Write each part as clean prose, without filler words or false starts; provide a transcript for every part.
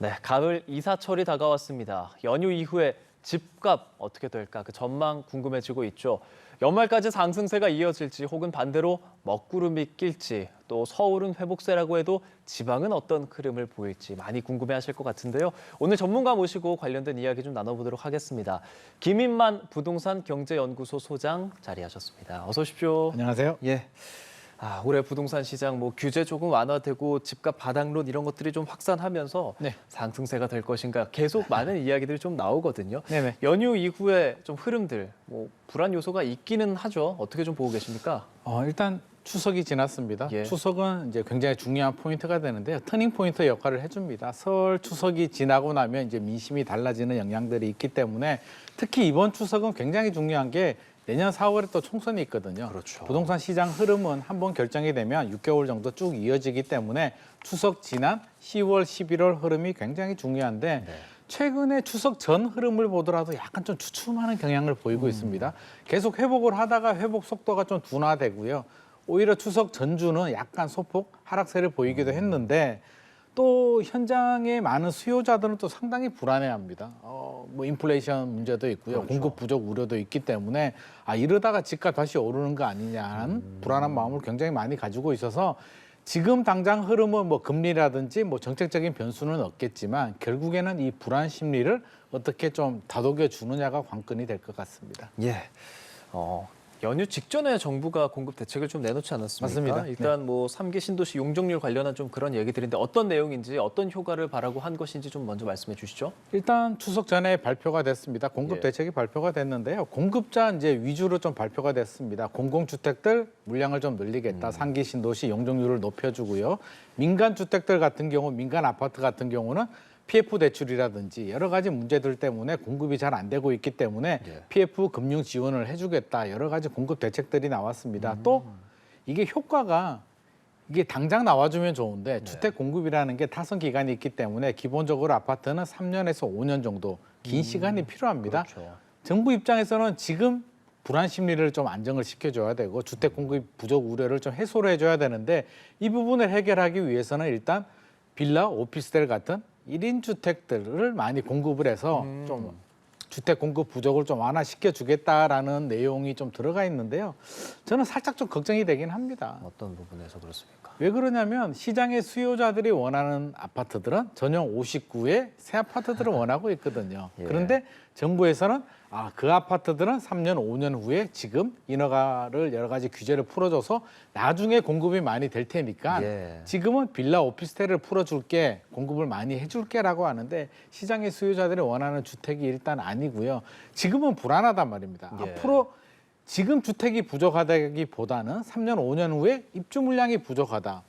네, 가을 이사철이 다가왔습니다. 연휴 이후에 집값 어떻게 될까 그 전망 궁금해지고 있죠. 연말까지 상승세가 이어질지 혹은 반대로 먹구름이 낄지 또 서울은 회복세라고 해도 지방은 어떤 흐름을 보일지 많이 궁금해하실 것 같은데요. 오늘 전문가 모시고 관련된 이야기 좀 나눠보도록 하겠습니다. 김인만 부동산 경제연구소 소장 자리하셨습니다. 어서 오십시오. 안녕하세요. 예. 올해 부동산 시장 규제 조금 완화되고 집값 바닥론 이런 것들이 좀 확산하면서 네. 상승세가 될 것인가 계속 많은 이야기들이 좀 나오거든요. 네네. 연휴 이후에 좀 흐름들, 불안 요소가 있기는 하죠. 어떻게 좀 보고 계십니까? 일단 추석이 지났습니다. 예. 추석은 이제 굉장히 중요한 포인트가 되는데요. 터닝 포인트 역할을 해줍니다. 설 추석이 지나고 나면 이제 민심이 달라지는 영향들이 있기 때문에 특히 이번 추석은 굉장히 중요한 게 내년 4월에 또 총선이 있거든요. 그렇죠. 부동산 시장 흐름은 한번 결정이 되면 6개월 정도 쭉 이어지기 때문에 추석 지난 10월, 11월 흐름이 굉장히 중요한데 네. 최근에 추석 전 흐름을 보더라도 약간 좀 주춤하는 경향을 보이고 있습니다. 계속 회복을 하다가 회복 속도가 좀 둔화되고요. 오히려 추석 전주는 약간 소폭 하락세를 보이기도 했는데 또 현장에 많은 수요자들은 또 상당히 불안해합니다. 인플레이션 문제도 있고요. 그렇죠. 공급 부족 우려도 있기 때문에 이러다가 집값 다시 오르는 거 아니냐는 불안한 마음을 굉장히 많이 가지고 있어서 지금 당장 흐름은 금리라든지 정책적인 변수는 없겠지만 결국에는 이 불안 심리를 어떻게 좀 다독여 주느냐가 관건이 될 것 같습니다. 예. 연휴 직전에 정부가 공급 대책을 좀 내놓지 않았습니까? 맞습니다. 일단 3기 신도시 용적률 관련한 좀 그런 얘기들인데 어떤 내용인지 어떤 효과를 바라고 한 것인지 좀 먼저 말씀해 주시죠. 일단 추석 전에 발표가 됐습니다. 공급 대책이 발표가 됐는데요. 공급자 이제 위주로 좀 발표가 됐습니다. 공공주택들 물량을 좀 늘리겠다. 상기 신도시 용적률을 높여주고요. 민간 주택들 같은 경우, 민간 아파트 같은 경우는 PF 대출이라든지 여러 가지 문제들 때문에 공급이 잘 안 되고 있기 때문에 PF 금융 지원을 해주겠다. 여러 가지 공급 대책들이 나왔습니다. 또 이게 효과가 이게 당장 나와주면 좋은데 주택 공급이라는 게 타선 기간이 있기 때문에 기본적으로 아파트는 3년에서 5년 정도 긴 시간이 필요합니다. 그렇죠. 정부 입장에서는 지금 불안 심리를 좀 안정을 시켜줘야 되고 주택 공급 부족 우려를 좀 해소를 해줘야 되는데 이 부분을 해결하기 위해서는 일단 빌라, 오피스텔 같은 1인 주택들을 많이 공급을 해서 좀 주택 공급 부족을 좀 완화시켜 주겠다라는 내용이 좀 들어가 있는데요. 저는 살짝 좀 걱정이 되긴 합니다. 어떤 부분에서 그렇습니까? 왜 그러냐면 시장의 수요자들이 원하는 아파트들은 전용 59의 새 아파트들을 원하고 있거든요. 예. 그런데 정부에서는 그 아파트들은 3년, 5년 후에 지금 인허가를 여러 가지 규제를 풀어줘서 나중에 공급이 많이 될 테니까 지금은 빌라 오피스텔을 풀어줄게, 공급을 많이 해줄게라고 하는데 시장의 수요자들이 원하는 주택이 일단 아니고요. 지금은 불안하단 말입니다. 앞으로 지금 주택이 부족하다기보다는 3년, 5년 후에 입주 물량이 부족하다.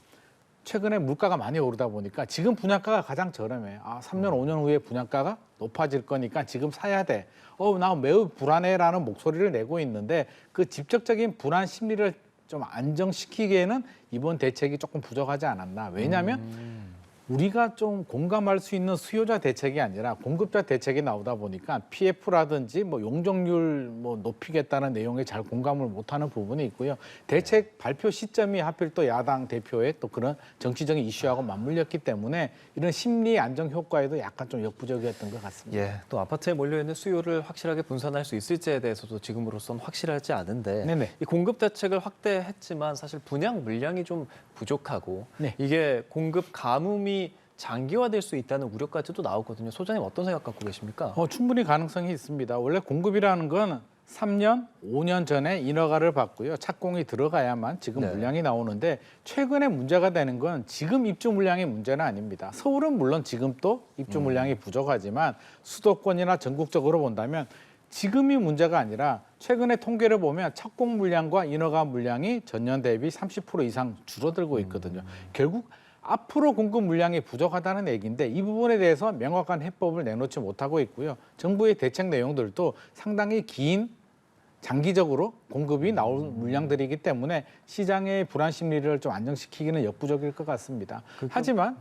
최근에 물가가 많이 오르다 보니까 지금 분양가가 가장 저렴해요. 3년, 5년 후에 분양가가 높아질 거니까 지금 사야 돼. 나 매우 불안해라는 목소리를 내고 있는데 그 직접적인 불안 심리를 좀 안정시키기에는 이번 대책이 조금 부족하지 않았나. 왜냐하면 우리가 좀 공감할 수 있는 수요자 대책이 아니라 공급자 대책이 나오다 보니까 PF라든지 용적률 높이겠다는 내용에 잘 공감을 못하는 부분이 있고요. 대책 발표 시점이 하필 또 야당 대표의 또 그런 정치적인 이슈하고 맞물렸기 때문에 이런 심리 안정 효과에도 약간 좀 역부족이었던 것 같습니다. 예, 또 아파트에 몰려있는 수요를 확실하게 분산할 수 있을지에 대해서도 지금으로선 확실하지 않은데 네네. 이 공급 대책을 확대했지만 사실 분양 물량이 좀 부족하고 이게 공급 가뭄이 장기화될 수 있다는 우려까지도 나오거든요. 소장님 어떤 생각 갖고 계십니까? 충분히 가능성이 있습니다. 원래 공급이라는 건 3년, 5년 전에 인허가를 받고요. 착공이 들어가야만 지금 물량이 나오는데 최근에 문제가 되는 건 지금 입주 물량의 문제는 아닙니다. 서울은 물론 지금 또 입주 물량이 부족하지만 수도권이나 전국적으로 본다면 지금이 문제가 아니라 최근에 통계를 보면 착공 물량과 인허가 물량이 전년 대비 30% 이상 줄어들고 있거든요. 결국 앞으로 공급 물량이 부족하다는 얘기인데 이 부분에 대해서 명확한 해법을 내놓지 못하고 있고요. 정부의 대책 내용들도 상당히 긴 장기적으로 공급이 나올 물량들이기 때문에 시장의 불안 심리를 좀 안정시키기는 역부족일 것 같습니다. 하지만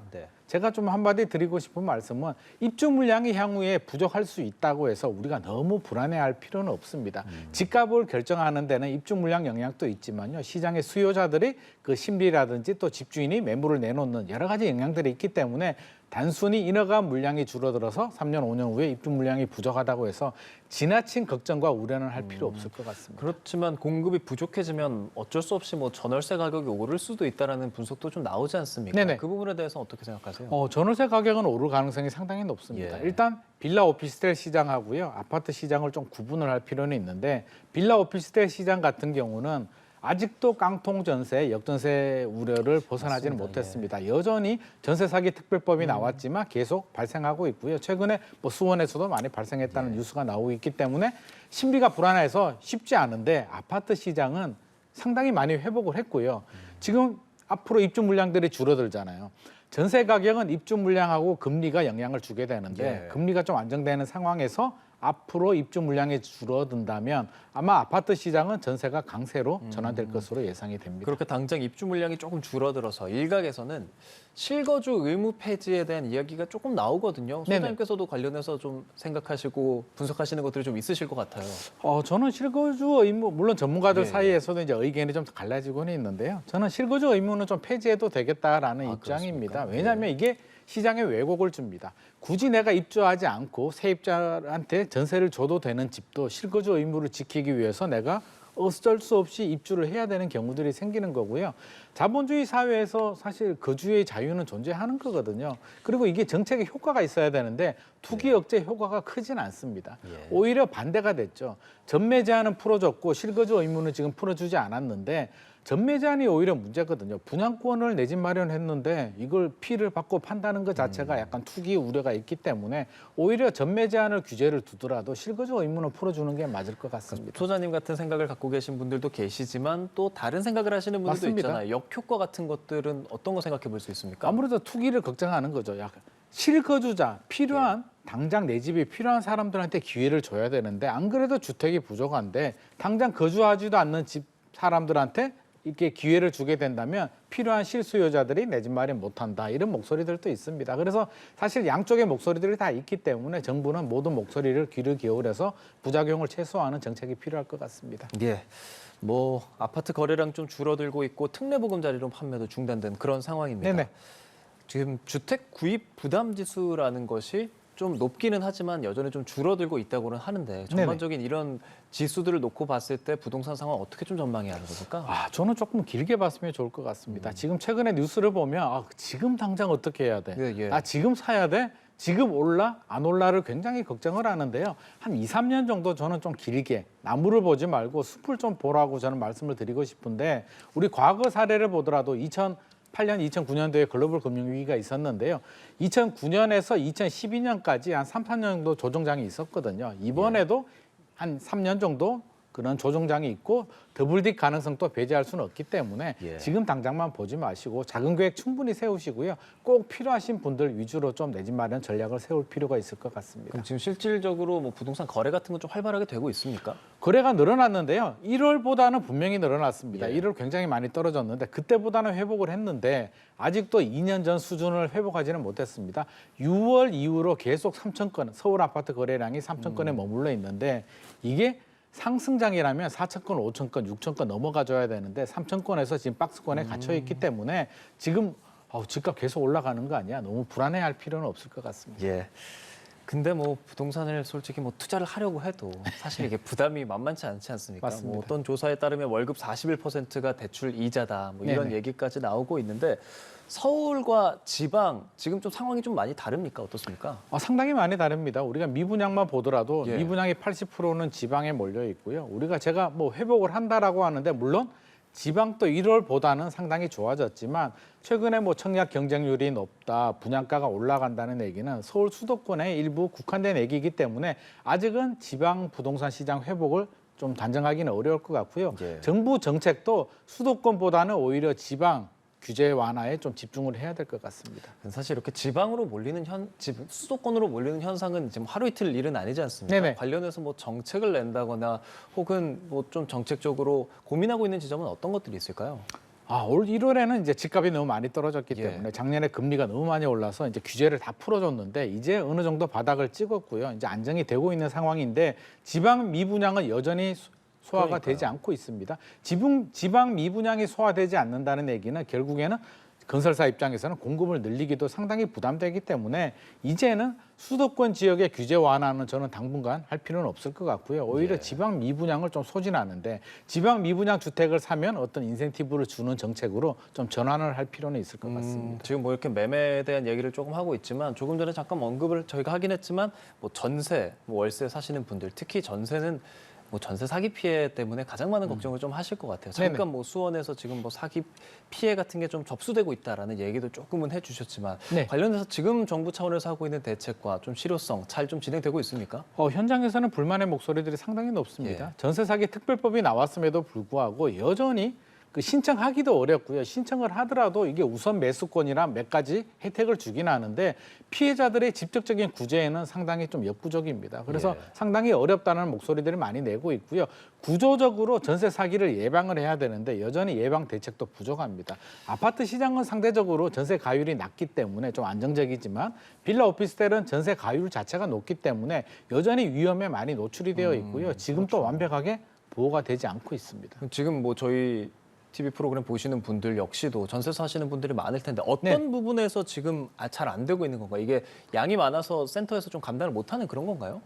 제가 좀 한마디 드리고 싶은 말씀은 입주 물량이 향후에 부족할 수 있다고 해서 우리가 너무 불안해할 필요는 없습니다. 집값을 결정하는 데는 입주 물량 영향도 있지만요. 시장의 수요자들이 그 심리라든지 또 집주인이 매물을 내놓는 여러 가지 영향들이 있기 때문에 단순히 인허가 물량이 줄어들어서 3년, 5년 후에 입주 물량이 부족하다고 해서 지나친 걱정과 우려는 할 필요 없을 것 같습니다. 그렇지만 공급이 부족해지면 어쩔 수 없이 뭐 전월세 가격이 오를 수도 있다라는 분석도 좀 나오지 않습니까? 네네. 그 부분에 대해서 어떻게 생각하세요? 전월세 가격은 오를 가능성이 상당히 높습니다. 예. 일단 빌라 오피스텔 시장하고요, 아파트 시장을 좀 구분을 할 필요는 있는데 빌라 오피스텔 시장 같은 경우는 아직도 깡통 전세, 역전세 우려를 벗어나지는 맞습니다. 못했습니다. 여전히 전세 사기 특별법이 나왔지만 계속 발생하고 있고요. 최근에 뭐 수원에서도 많이 발생했다는 뉴스가 나오고 있기 때문에 심리가 불안해서 쉽지 않은데 아파트 시장은 상당히 많이 회복을 했고요. 지금 앞으로 입주 물량들이 줄어들잖아요. 전세 가격은 입주 물량하고 금리가 영향을 주게 되는데 금리가 좀 안정되는 상황에서 앞으로 입주 물량이 줄어든다면 아마 아파트 시장은 전세가 강세로 전환될 것으로 예상이 됩니다. 그렇게 당장 입주 물량이 조금 줄어들어서 일각에서는 실거주 의무 폐지에 대한 이야기가 조금 나오거든요. 네네. 소장님께서도 관련해서 좀 생각하시고 분석하시는 것들이 좀 있으실 것 같아요. 저는 실거주 의무, 물론 전문가들 예. 사이에서도 이제 의견이 좀 갈라지고는 있는데요. 저는 실거주 의무는 좀 폐지해도 되겠다라는 입장입니다. 그렇습니까? 왜냐하면 이게 시장에 왜곡을 줍니다. 굳이 내가 입주하지 않고 세입자한테 전세를 줘도 되는 집도 실거주 의무를 지키기 위해서 내가 어쩔 수 없이 입주를 해야 되는 경우들이 생기는 거고요. 자본주의 사회에서 사실 거주의 자유는 존재하는 거거든요. 그리고 이게 정책에 효과가 있어야 되는데 투기 억제 효과가 크진 않습니다. 오히려 반대가 됐죠. 전매 제한은 풀어줬고 실거주 의무는 지금 풀어주지 않았는데 전매 제한이 오히려 문제거든요. 분양권을 내 집 마련했는데 이걸 피를 받고 판다는 것 자체가 약간 투기 우려가 있기 때문에 오히려 전매 제한을 규제를 두더라도 실거주 의무는 풀어주는 게 맞을 것 같습니다. 소장님 같은 생각을 갖고 계신 분들도 계시지만 또 다른 생각을 하시는 분들도 맞습니다. 있잖아요. 역효과 같은 것들은 어떤 거 생각해 볼 수 있습니까? 아무래도 투기를 걱정하는 거죠. 약간 실거주자, 필요한 당장 내 집이 필요한 사람들한테 기회를 줘야 되는데 안 그래도 주택이 부족한데 당장 거주하지도 않는 집 사람들한테 이렇게 기회를 주게 된다면 필요한 실수요자들이 내 집 마련 못한다 이런 목소리들도 있습니다. 그래서 사실 양쪽의 목소리들이 다 있기 때문에 정부는 모든 목소리를 귀를 기울여서 부작용을 최소화하는 정책이 필요할 것 같습니다. 예. 뭐 아파트 거래량 좀 줄어들고 있고 특례보금자리론 판매도 중단된 그런 상황입니다. 네네. 지금 주택 구입 부담 지수라는 것이 좀 높기는 하지만 여전히 좀 줄어들고 있다고는 하는데 전반적인 이런 지수들을 놓고 봤을 때 부동산 상황 어떻게 좀 전망해야 하는 겁니까? 저는 조금 길게 봤으면 좋을 것 같습니다. 지금 최근에 뉴스를 보면 지금 당장 어떻게 해야 돼? 예. 지금 사야 돼? 지금 올라? 안 올라를 굉장히 걱정을 하는데요. 한 2, 3년 정도 저는 좀 길게 나무를 보지 말고 숲을 좀 보라고 저는 말씀을 드리고 싶은데 우리 과거 사례를 보더라도 2008년, 2009년도에 글로벌 금융위기가 있었는데요. 2009년에서 2012년까지 한 3, 4년 정도 조정장이 있었거든요. 이번에도 한 3년 정도 그런 조정장이 있고 더블딕 가능성도 배제할 수는 없기 때문에 지금 당장만 보지 마시고 작은 계획 충분히 세우시고요. 꼭 필요하신 분들 위주로 좀 내 집 마련 전략을 세울 필요가 있을 것 같습니다. 그럼 지금 실질적으로 뭐 부동산 거래 같은 건 좀 활발하게 되고 있습니까? 거래가 늘어났는데요. 1월보다는 분명히 늘어났습니다. 1월 굉장히 많이 떨어졌는데 그때보다는 회복을 했는데 아직도 2년 전 수준을 회복하지는 못했습니다. 6월 이후로 계속 3천 건, 서울 아파트 거래량이 3천 건에 머물러 있는데 이게 상승장이라면 4천 건, 5천 건, 6천 건 넘어가줘야 되는데 3천 건에서 지금 박스권에 갇혀 있기 때문에 지금 집값 계속 올라가는 거 아니야? 너무 불안해할 필요는 없을 것 같습니다. 예. 근데 뭐 부동산을 솔직히 뭐 투자를 하려고 해도 사실 이게 부담이 만만치 않지 않습니까? 맞습니다. 뭐 어떤 조사에 따르면 월급 41%가 대출 이자다 뭐 이런 네네. 얘기까지 나오고 있는데 서울과 지방 지금 좀 상황이 좀 많이 다릅니까? 어떻습니까? 상당히 많이 다릅니다. 우리가 미분양만 보더라도 예. 미분양의 80%는 지방에 몰려 있고요. 제가 뭐 회복을 한다라고 하는데 물론 지방도 1월보다는 상당히 좋아졌지만 최근에 뭐 청약 경쟁률이 높다, 분양가가 올라간다는 얘기는 서울 수도권에 일부 국한된 얘기이기 때문에 아직은 지방 부동산 시장 회복을 좀 단정하기는 어려울 것 같고요. 정부 정책도 수도권보다는 오히려 지방 규제 완화에 좀 집중을 해야 될 것 같습니다. 사실 이렇게 지방으로 몰리는 수도권으로 몰리는 현상은 지금 하루 이틀 일은 아니지 않습니까? 네네. 관련해서 뭐 정책을 낸다거나 혹은 뭐 좀 정책적으로 고민하고 있는 지점은 어떤 것들이 있을까요? 올 1월에는 이제 집값이 너무 많이 떨어졌기 때문에 작년에 금리가 너무 많이 올라서 이제 규제를 다 풀어줬는데 이제 어느 정도 바닥을 찍었고요. 이제 안정이 되고 있는 상황인데 지방 미분양은 여전히 소화가 되지 않고 있습니다. 지방 미분양이 소화되지 않는다는 얘기는 결국에는 건설사 입장에서는 공급을 늘리기도 상당히 부담되기 때문에 이제는 수도권 지역의 규제 완화는 저는 당분간 할 필요는 없을 것 같고요. 오히려 지방 미분양을 좀 소진하는데 지방 미분양 주택을 사면 어떤 인센티브를 주는 정책으로 좀 전환을 할 필요는 있을 것 같습니다. 지금 뭐 이렇게 매매에 대한 얘기를 조금 하고 있지만 조금 전에 잠깐 언급을 저희가 하긴 했지만 뭐 전세, 뭐 월세 사시는 분들 특히 전세는 뭐 전세 사기 피해 때문에 가장 많은 걱정을 좀 하실 것 같아요. 잠깐 네네. 뭐 수원에서 지금 뭐 사기 피해 같은 게 좀 접수되고 있다라는 얘기도 조금은 해주셨지만 네. 관련해서 지금 정부 차원에서 하고 있는 대책과 좀 실효성 잘 좀 진행되고 있습니까? 현장에서는 불만의 목소리들이 상당히 높습니다. 예. 전세 사기 특별법이 나왔음에도 불구하고 여전히 그 신청하기도 어렵고요. 신청을 하더라도 이게 우선 매수권이나 몇 가지 혜택을 주긴 하는데 피해자들의 직접적인 구제에는 상당히 좀 역부족입니다. 그래서 예. 상당히 어렵다는 목소리들을 많이 내고 있고요. 구조적으로 전세 사기를 예방을 해야 되는데 여전히 예방 대책도 부족합니다. 아파트 시장은 상대적으로 전세 가율이 낮기 때문에 좀 안정적이지만 빌라 오피스텔은 전세 가율 자체가 높기 때문에 여전히 위험에 많이 노출이 되어 있고요. 지금 또 완벽하게 보호가 되지 않고 있습니다. 지금 뭐 저희 TV 프로그램 보시는 분들 역시도 전세 사시는 분들이 많을 텐데 어떤 네. 부분에서 지금 잘 안 되고 있는 건가요? 이게 양이 많아서 센터에서 좀 감당을 못하는 그런 건가요?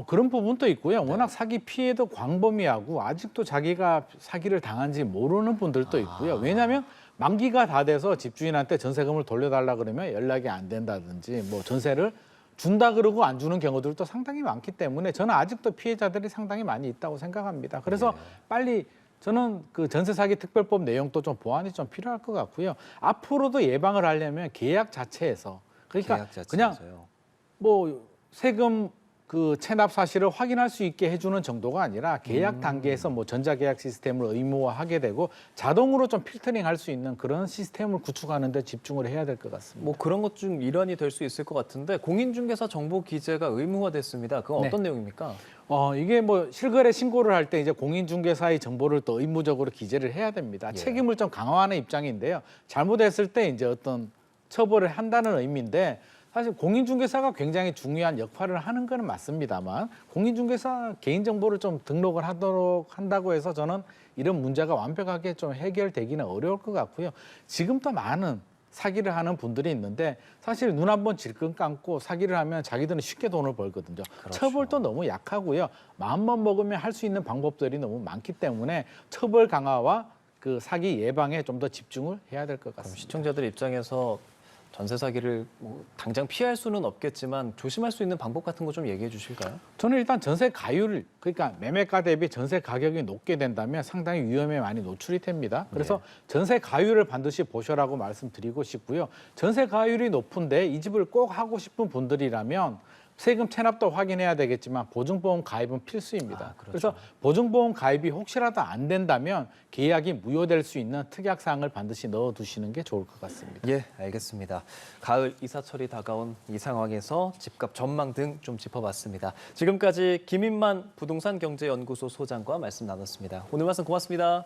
그런 부분도 있고요. 워낙 사기 피해도 광범위하고 아직도 자기가 사기를 당한지 모르는 분들도 있고요. 왜냐하면 만기가 다 돼서 집주인한테 전세금을 돌려달라 그러면 연락이 안 된다든지 뭐 전세를 준다 그러고 안 주는 경우들도 상당히 많기 때문에 저는 아직도 피해자들이 상당히 많이 있다고 생각합니다. 그래서 빨리 저는 그 전세 사기 특별법 내용도 좀 보완이 좀 필요할 것 같고요. 앞으로도 예방을 하려면 계약 자체에서 그러니까 계약 자체에서요. 그냥 뭐 세금 그 체납 사실을 확인할 수 있게 해주는 정도가 아니라 계약 단계에서 뭐 전자계약 시스템을 의무화하게 되고 자동으로 좀 필터링할 수 있는 그런 시스템을 구축하는 데 집중을 해야 될 것 같습니다. 뭐 그런 것 중 일환이 될 수 있을 것 같은데 공인중개사 정보 기재가 의무화됐습니다. 그건 네. 어떤 내용입니까? 이게 뭐 실거래 신고를 할 때 이제 공인중개사의 정보를 또 의무적으로 기재를 해야 됩니다. 예. 책임을 좀 강화하는 입장인데요. 잘못했을 때 이제 어떤 처벌을 한다는 의미인데 사실 공인중개사가 굉장히 중요한 역할을 하는 건 맞습니다만 공인중개사 개인정보를 좀 등록을 하도록 한다고 해서 저는 이런 문제가 완벽하게 좀 해결되기는 어려울 것 같고요. 지금도 많은 사기를 하는 분들이 있는데 사실 눈 한번 질끈 감고 사기를 하면 자기들은 쉽게 돈을 벌거든요. 그렇죠. 처벌도 너무 약하고요. 마음만 먹으면 할 수 있는 방법들이 너무 많기 때문에 처벌 강화와 그 사기 예방에 좀 더 집중을 해야 될 것 그럼 같습니다. 시청자들 입장에서 전세 사기를 뭐 당장 피할 수는 없겠지만 조심할 수 있는 방법 같은 거 좀 얘기해 주실까요? 저는 일단 전세 가율, 그러니까 매매가 대비 전세 가격이 높게 된다면 상당히 위험에 많이 노출이 됩니다. 그래서 전세 가율을 반드시 보셔라고 말씀드리고 싶고요. 전세 가율이 높은데 이 집을 꼭 하고 싶은 분들이라면 세금 체납도 확인해야 되겠지만 보증보험 가입은 필수입니다. 그렇죠. 그래서 보증보험 가입이 혹시라도 안 된다면 계약이 무효될 수 있는 특약사항을 반드시 넣어두시는 게 좋을 것 같습니다. 예, 알겠습니다. 가을 이사철이 다가온 이 상황에서 집값 전망 등 좀 짚어봤습니다. 지금까지 김인만 부동산경제연구소 소장과 말씀 나눴습니다. 오늘 말씀 고맙습니다.